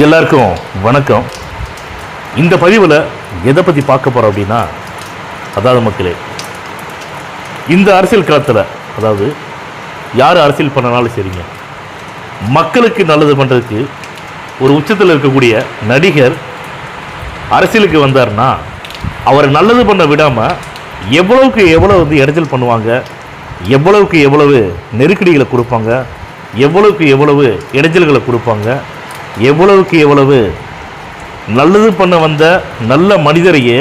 எல்லாருக்கும் வணக்கம். இந்த பதிவில் எதை பற்றி பார்க்க போகிறோம் அப்படின்னா, அதாவது மக்களே, இந்த அரசியல் களத்தில், அதாவது யார் அரசியல் பண்ணனாலும் சரிங்க, மக்களுக்கு நல்லது பண்ணுறதுக்கு ஒரு உச்சத்தில் இருக்கக்கூடிய நடிகர் அரசியலுக்கு வந்தார்னா அவரை நல்லது பண்ண விடாமல் எவ்வளவுக்கு எவ்வளோ இடைஞ்சல் பண்ணுவாங்க, எவ்வளவுக்கு எவ்வளவு நெருக்கடிகளை கொடுப்பாங்க, எவ்வளவுக்கு எவ்வளவு இடைஞ்சல்களை கொடுப்பாங்க, எவ்வளவுக்கு எவ்வளவு நல்லது பண்ண வந்த நல்ல மனிதரையே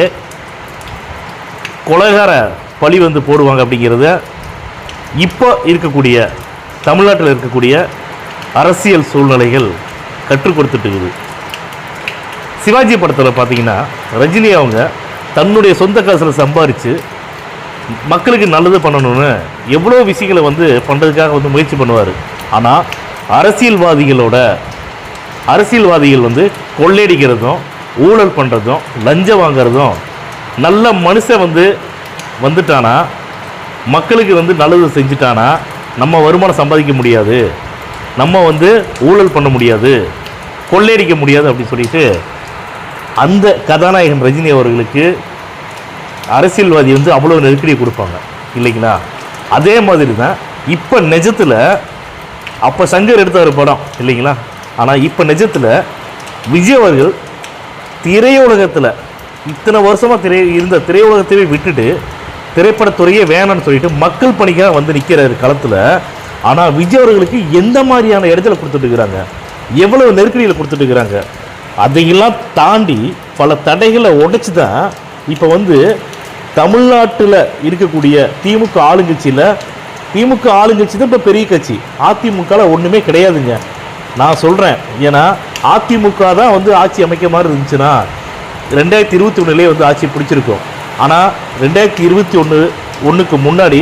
கொலைகார பழி போடுவாங்க அப்படிங்கிறத இப்போ இருக்கக்கூடிய தமிழ்நாட்டில் இருக்கக்கூடிய அரசியல் சூழ்நிலைகள் கற்றுக் கொடுத்துட்டு இருக்குது. சிவாஜி படத்தில் பார்த்தீங்கன்னா ரஜினி அவங்க தன்னுடைய சொந்த காசில் சம்பாரித்து மக்களுக்கு நல்லது பண்ணணும்னு எவ்வளோ விஷயங்களை பண்ணுறதுக்காக முயற்சி பண்ணுவார். ஆனால் அரசியல்வாதிகள் கொள்ளையடிக்கிறதும் ஊழல் பண்ணுறதும் லஞ்சம் வாங்கிறதும், நல்ல மனுஷன் வந்துட்டானா மக்களுக்கு நல்லது செஞ்சுட்டானா நம்ம வருமானம் சம்பாதிக்க முடியாது, நம்ம ஊழல் பண்ண முடியாது, கொள்ளையடிக்க முடியாது அப்படின்னு சொல்லிட்டு அந்த கதாநாயகன் ரஜினி அவர்களுக்கு அரசியல்வாதி அவ்வளோ நெருக்கடியை கொடுப்பாங்க இல்லைங்களா? அதே மாதிரி தான் இப்போ நிஜத்தில், அப்போ சங்கர் எடுத்த ஒரு படம் இல்லைங்களா, ஆனால் இப்போ நிஜத்தில் விஜய் அவர்கள் திரையுலகத்தில் இத்தனை வருஷமாக இருந்த திரையுலகத்தையே விட்டுட்டு திரைப்படத்துறையே வேணான்னு சொல்லிட்டு மக்கள் பணிக்காக நிற்கிறாரு களத்தில். ஆனால் விஜய் அவர்களுக்கு எந்த மாதிரியான இடத்துல கொடுத்துட்டு இருக்கிறாங்க, எவ்வளவு நெருக்கடியில் கொடுத்துட்டு இருக்கிறாங்க, அதையெல்லாம் தாண்டி பல தடைகளை உடைச்சி தான் இப்போ தமிழ்நாட்டில் இருக்கக்கூடிய திமுக ஆளுங்கட்சி தான் இப்போ பெரிய கட்சி. அதிமுகவில் ஒன்றுமே கிடையாதுங்க நான் சொல்கிறேன். ஏன்னா அதிமுக தான் ஆட்சி அமைக்க மாதிரி இருந்துச்சுன்னா 2021 ஆட்சி பிடிச்சிருக்கோம். ஆனால் 2021க்கு முன்னாடி